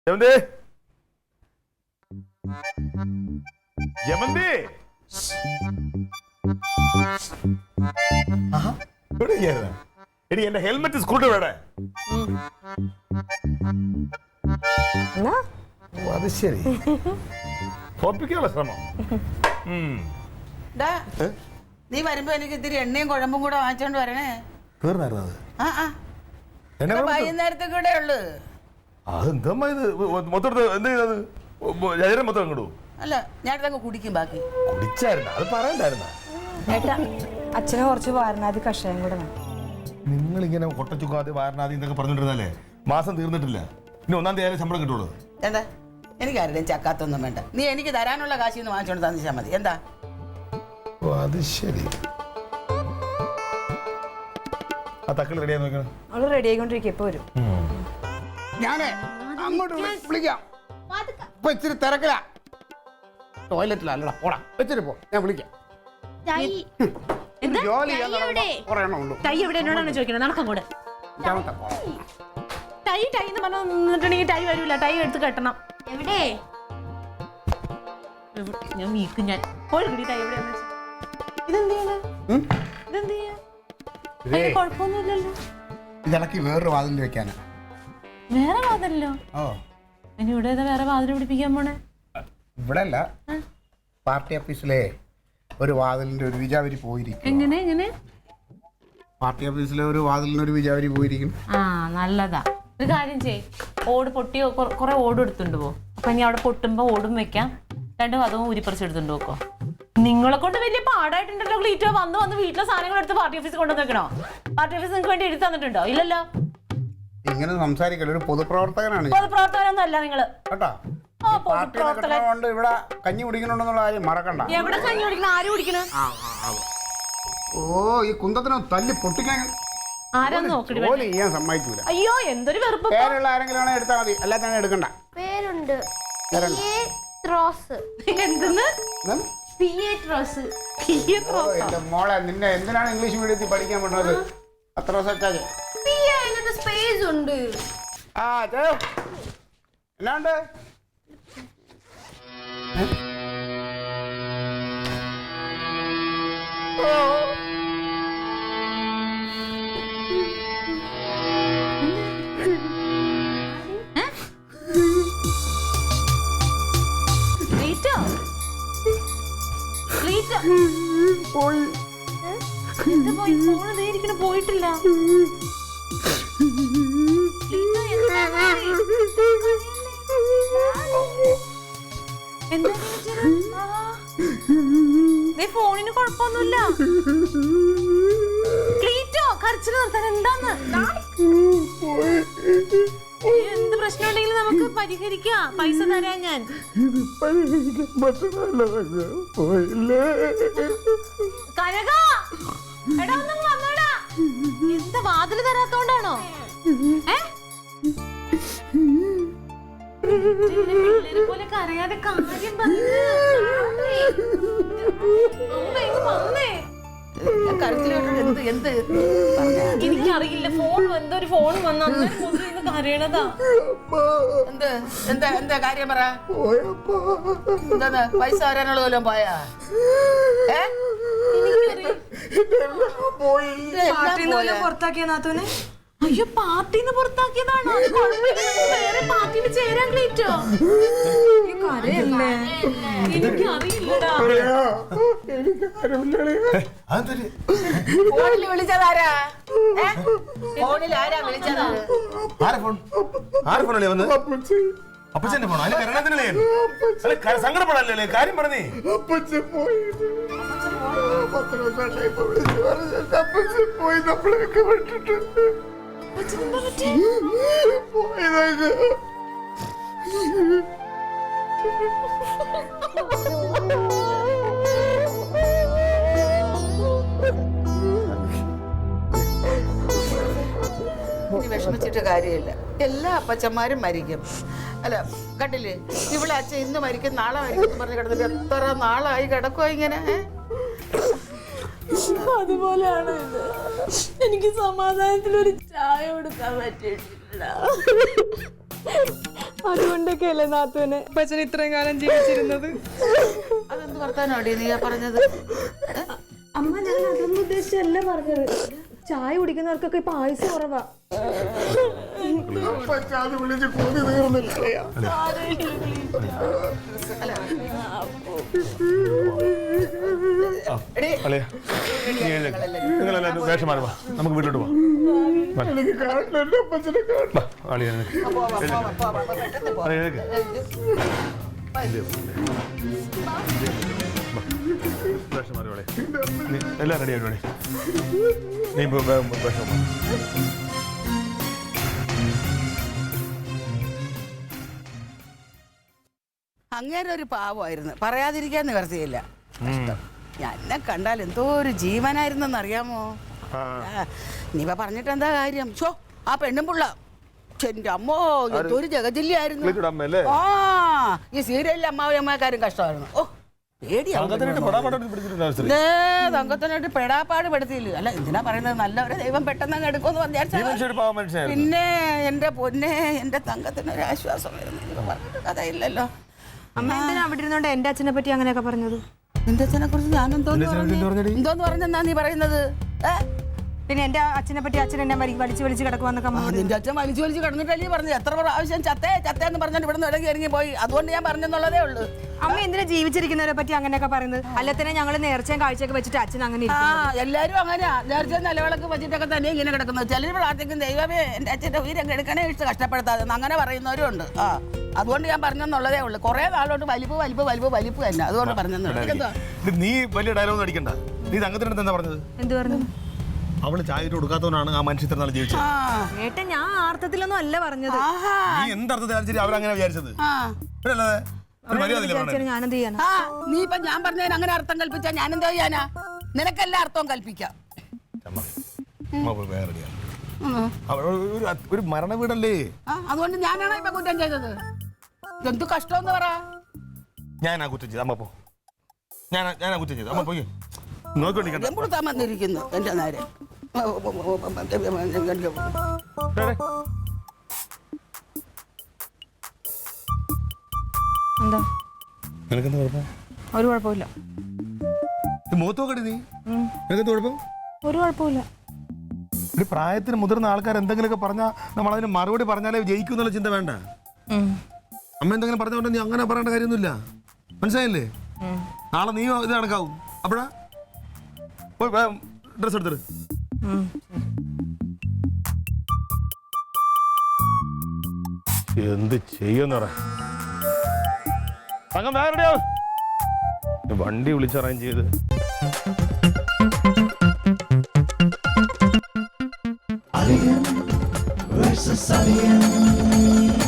ജമന്തി ജമന്തി എടി എന്റെ ഹെൽമെറ്റ് സ്കൂട്ടർ വേടേ. അത് ശരി തോൽപ്പിക്കാനുള്ള ശ്രമം. നീ വരുമ്പോ എനിക്ക് ഇത്തിരി എണ്ണയും കുഴമ്പും കൂടെ വാങ്ങിച്ചോണ്ട് വരണേ. വൈകുന്നേരത്തെ കൂടെ ഉള്ളു. അതെന്തമ്മ ഇത് മൊത്തം എന്ത് ചെയ്തത്? മൊത്തം അങ്ങോട്ടു അല്ല ഞാൻ കുടിക്കും. ബാക്കി കുടിച്ചായിരുന്ന അത് പറയണ്ടായിരുന്ന. അച്ഛനെ കുറച്ച് വാരണാതി കഷായം കൂടെ. നിങ്ങൾ ഇങ്ങനെ കൊട്ടച്ചുക്കാതി വാരണാതി എന്നൊക്കെ പറഞ്ഞോണ്ടിരുന്നല്ലേ മാസം തീർന്നിട്ടില്ല. ഇനി 1-ാം തീയതി ശമ്പളം കിട്ടുള്ളൂ. എന്താ എനിക്ക് ആരുടെയും ചക്കാത്തൊന്നും വേണ്ട. നീ എനിക്ക് തരാനുള്ള കാശിന്ന് വാങ്ങിച്ചോണ്ട് തന്നിച്ചാൽ മതി. എന്താ അത് ശരി. ആ തക്കളി റെഡിയാ നോക്കണം. അവള് റെഡി ആയിക്കൊണ്ടിരിക്കും. ഇപ്പൊ വരും. ഞാനേ അങ്ങോട്ട് വിളിക്കാം. ഇപ്പൊ ഇച്ചിരി തിരക്കില്ല. ടോയ്ലറ്റിലല്ലടാ പോടാ. വെച്ചിട്ട് പോ, ഞാൻ വിളിക്കാം. ജോലി ടൈ വരൂല. ടൈ എടുത്ത് കെട്ടണം. എവിടെ ഞാൻ വീക്കും. ഞാൻ പോയി ടൈ എവിടെ കുഴപ്പമൊന്നുമില്ലല്ലോ. ഇതിളക്കി വേറൊരു വാതിലിൽ വെക്കാനാ. വേറെ വാതിലല്ലോ? ഓ ഇനി ഇവിടെ വേറെ വാതിൽ പിടിപ്പിക്കാൻ പോണേ? ഇവിടെ അല്ല, പാർട്ടി ഓഫീസിലെ ഒരു വാതിലിന്റെ ഒരു വിജാവരി പോയിരിക്കും. എങ്ങനെ എങ്ങനെ? പാർട്ടി ഓഫീസിലെ ഒരു വാതിലിന് ഒരു വിജാവരി പോയിരിക്കും. ആ നല്ലതാ. ഒരു കാര്യം ചെയ്, ഓട് പൊട്ടിയോ കുറെ ഓട് എടുത്തുണ്ട് പോ. അപ്പൊ ഇനി അവിടെ പൊട്ടുമ്പോ ഓടും വെക്കാം. 2 അതും ഊരിപ്പറിച്ചെടുത്തുണ്ട് നോക്കോ. നിങ്ങളെ കൊണ്ട് വലിയ പാടായിട്ടുണ്ടല്ലോ ക്ലീറ്റോ. വന്ന് വീട്ടിലെ സാധനങ്ങൾ എടുത്ത് പാർട്ടി ഓഫീസിൽ കൊണ്ടുവന്ന് വെക്കണോ? പാർട്ടി ഓഫീസ് നിങ്ങൾക്ക് വേണ്ടി എഴുതി തന്നിട്ടുണ്ടോ? ഇല്ലല്ലോ. ഇങ്ങനെ സംസാരിക്കല്ലോ, ഒരു പൊതുപ്രവർത്തകനാണ്. പൊതുപ്രവർത്തകനൊന്നും അല്ല നിങ്ങള് കേട്ടോ. കൊണ്ട് ഇവിടെ കഞ്ഞി കുടിക്കണുണ്ടെന്നുള്ള കാര്യം മറക്കണ്ട. എവിടെ കഞ്ഞി കുടിക്കണം? ആര് കുടിക്കണ? ഓ ഈ കുന്തത്തിനെ തല്ലി പൊട്ടിക്കാൻ ആരാന്ന് നോക്കണ. ജോലി ചെയ്യാൻ സമ്മതിക്കൂല. അയ്യോ എന്തൊരു വെറുപ്പ്. പേരുള്ള ആരെങ്കിലും ആണെങ്കിൽ എടുത്താൽ മതി, അല്ലാതെ എടുക്കണ്ട. പേരുണ്ട്. എന്റെ മോളെ, നിന്നെ എന്തിനാണ് ഇംഗ്ലീഷ് മീഡിയത്തിൽ പഠിക്കാൻ പറ്റുന്നത്? അത്ര സെറ്റാകെ സ്പേസ് ഉണ്ട്. ആ എന്നാണ്ട് പോയിട്ടില്ല. ഫോണിന് കുഴപ്പമൊന്നുമില്ല. ക്ലീറ്റോ കരച്ചിൽ നിർത്താൻ എന്താന്ന്? എന്ത് പ്രശ്നം ഉണ്ടെങ്കിലും നമുക്ക് പരിഹരിക്കാം. പൈസ തരാൻ ഞാൻ. കനക എടാ ഒന്ന് വന്നോടാ. എന്താ വാതില് തരാത്തോണ്ടാണോ? പോലെ കരയാതെ കാര്യം എനിക്കറിയില്ല. ഫോൺ എന്തൊരു ഫോൺ വന്ന കരയണതാ. എന്താ കാര്യം പറ. എന്താ പൈസ തരാനുള്ള പോലും പോയാ? പുറത്താക്കിയ നാത്തൂനെ. അയ്യോ പാർട്ടിന്ന് പുറത്താക്കിയതാണോ? വേറെ പാർട്ടിയിൽ ചേരാൻ ക്ലീറ്റോ. എനിക്കറിയില്ലടാ. ഫോണിൽ വിളിച്ചതാരാ? ഫോണിൽ ആരാ വിളിച്ചത്? അപ്പച്ചന്റെ ഫോണോ? അതിന് കരണത്തിനല്ലേ സങ്കടപ്പെടാനല്ലേ? കാര്യം പറഞ്ഞേ. പോയി നമ്മളെയൊക്കെ വിട്ടിട്ട് വിഷമിച്ചിട്ട് കാര്യമില്ല. എല്ലാ അപ്പച്ചന്മാരും മരിക്കും. അല്ല കണ്ടില്ലേ, ഇവിടെ അച്ഛൻ ഇന്ന് മരിക്കും നാളെ മരിക്കും പറഞ്ഞ് കിടന്നിട്ട് എത്ര നാളായി കിടക്കുവോ ഇങ്ങനെ? അതുപോലെയാണ് ഇത്. എനിക്ക് സമാധാനത്തിൽ ഒരു ചായ കൊടുക്കാൻ പറ്റിയിട്ടില്ല. അതുകൊണ്ടൊക്കെ അല്ലേ നാത്തുവിനെ അപ്പച്ചൻ ഇത്രയും കാലം ജീവിച്ചിരുന്നത്. അതെന്ത് വർത്താനോടി നീ പറഞ്ഞത്? അമ്മ ഞാൻ അതൊന്നും ഉദ്ദേശിച്ചല്ല പറഞ്ഞത്. ചായ കുടിക്കുന്നവർക്കൊക്കെ ഇപ്പൊ ആയുസ് കുറവാ. വിളിച്ച് കൊതി തീർന്നില്ല. നിങ്ങളെല്ലാം വേഷം മാറുവാ, നമുക്ക് വീട്ടിലോട്ട് പോവാം. വേഷം മാറിയോളെ, എല്ലാം റെഡി ആയിട്ടോളെ. നീ വേഷം അങ്ങേരെ ഒരു പാവമായിരുന്നു, പറയാതിരിക്കാൻ നിവർത്തിയില്ല. എന്നെ കണ്ടാൽ എന്തോ ഒരു ജീവനായിരുന്നെന്ന് അറിയാമോ? നീപ്പ പറഞ്ഞിട്ട് എന്താ കാര്യം? ഷോ ആ പെണ്ണും പുള്ള എന്റെ അമ്മോ എന്തോ ഒരു ജഗജില്ലായിരുന്നു. ആ ഈ സീരിയലിലെ അമ്മാവന്മാക്കാരും കഷ്ടമായിരുന്നു. ഓ തങ്കത്തിനായിട്ട് പെടാപ്പാട് പെടുത്തിയില്ല. അല്ല എന്തിനാ പറയുന്നത്, നല്ലവരെ ദൈവം പെട്ടെന്ന് അങ്ങ് എടുക്കുമെന്ന് വിചാരിച്ചു. പിന്നെ എന്റെ പൊന്നെ എന്റെ തങ്കത്തിനൊരു ആശ്വാസമായിരുന്നു. പറഞ്ഞിട്ട് കഥയില്ലല്ലോ. അമ്മ എന്തിനാ അവിടെ ഇരുന്നോണ്ട് എന്റെ അച്ഛനെ പറ്റി അങ്ങനെയൊക്കെ പറഞ്ഞത്? നിന്റെ അച്ഛനെ കുറിച്ച് എന്തോന്ന് പറഞ്ഞെന്നാ നീ പറയുന്നത്? പിന്നെ എന്റെ അച്ഛനെ പറ്റി അച്ഛൻ എന്നെ വലിച്ചു കിടക്കുവാന്നൊക്കെ. നിന്റെ അച്ഛൻ വലിച്ചു കിടന്നിട്ടല്ലേ പറഞ്ഞു? എത്ര പ്രാവശ്യം ചത്തേന്ന് പറഞ്ഞാൽ ഇവിടെ നിന്ന് ഇടങ്ങി ഇറങ്ങി പോയി. അതുകൊണ്ട് ഞാൻ പറഞ്ഞെന്നുള്ളതേ ഉള്ളൂ. അമ്മ എന്തിനാ ജീവിച്ചിരിക്കുന്നവരെ പറ്റി അങ്ങനെയൊക്കെ പറയുന്നത്? അല്ല തന്നെ ഞങ്ങള് നേർച്ചയും കാഴ്ചയൊക്കെ വെച്ചിട്ട് അച്ഛൻ അങ്ങനെ എല്ലാരും അങ്ങനെയാ. നേർച്ച നിലവിളക്ക് വെച്ചിട്ടൊക്കെ തന്നെ ഇങ്ങനെ കിടക്കുന്നത്. ചിലർ പ്രാർത്ഥിക്കും ദൈവമേ എന്റെ അച്ഛന്റെ ഉയരൊക്കെ എടുക്കണേ ഇഷ്ടം കഷ്ടപ്പെടുത്താതെ അങ്ങനെ പറയുന്നവരും ഉണ്ട്. അതുകൊണ്ട് ഞാൻ പറഞ്ഞെന്നുള്ളതേ ഉള്ളൂ. കുറെ നാളോട്ട് വലിപ്പ് തന്നെ. അതുകൊണ്ട് പറഞ്ഞെന്നുള്ളൂ. നീ വലിയ ഡയലോഗ് അടിക്കണ്ട. നീ തങ്കത്തിനടുത്ത് എന്താ പറഞ്ഞത്? എന്ത് പറഞ്ഞു? അവള് ചായ കൊടുക്കാത്തവനാണ് ആ മനുഷ്യ ഇത്ര നാൾ ജീവിച്ചത്. ഏട്ടാ ഞാൻ അർത്ഥത്തിലൊന്നും അല്ല പറഞ്ഞത്. നീ എന്തർത്ഥത്തിൽ അവരങ്ങനെ വിചാരിച്ചത്? ഞാനെന്ത് ചെയ്യാനാ? നീ ഇപ്പൊ ഞാൻ പറഞ്ഞതിന് അങ്ങനെ അർത്ഥം കൽപ്പിച്ചാ ഞാൻ എന്തോ ചെയ്യാനാ? നിനക്കെല്ലാം അർത്ഥവും കൽപ്പിക്കാം. ഒരു മരണ വീടല്ലേ? അതുകൊണ്ട് ഞാനാണോ ഇപ്പൊ കുറ്റം ചെയ്തത്? എന്ത് കഷ്ടമെന്ന് പറ. ഞാനാ കുറ്റം ചെയ്ത്. അമ്മ പോ. ഞാനാ കുറ്റം ചെയ്ത്. അമ്മ പോയി നോക്കിക്കൊണ്ടിരിക്കണ്ട. എമ്പുടുത്താൻ വന്നിരിക്കുന്നു എന്റെ നേരെ. എന്താ നിനക്കെന്താ കുഴപ്പം? ഒരു കുഴപ്പമില്ല. മൂത്തോക്കടി നീ. നിനക്കെന്താ കുഴപ്പം? ഒരു കുഴപ്പമില്ല. ഒരു പ്രായത്തിന് മുതിർന്ന ആൾക്കാർ എന്തെങ്കിലുമൊക്കെ പറഞ്ഞാൽ നമ്മൾ അതിന് മറുപടി പറഞ്ഞാലേ ജയിക്കും എന്നുള്ള ചിന്ത വേണ്ട. അമ്മ എന്തെങ്കിലും പറഞ്ഞോണ്ട് നീ അങ്ങനെ പറയേണ്ട കാര്യമൊന്നുമില്ല. മനസ്സിലായില്ലേ? നാളെ നീ ഇത് കണക്കാവും. അപ്പോഴാ പോയി ഡ്രസ് എടുത്തിട്ട്. എന്ത് ചെയ്യുമെന്ന് പറ. തങ്കം വേറെ വണ്ടി വിളിച്ച് അറേഞ്ച് ചെയ്ത്. Alien versus Alien.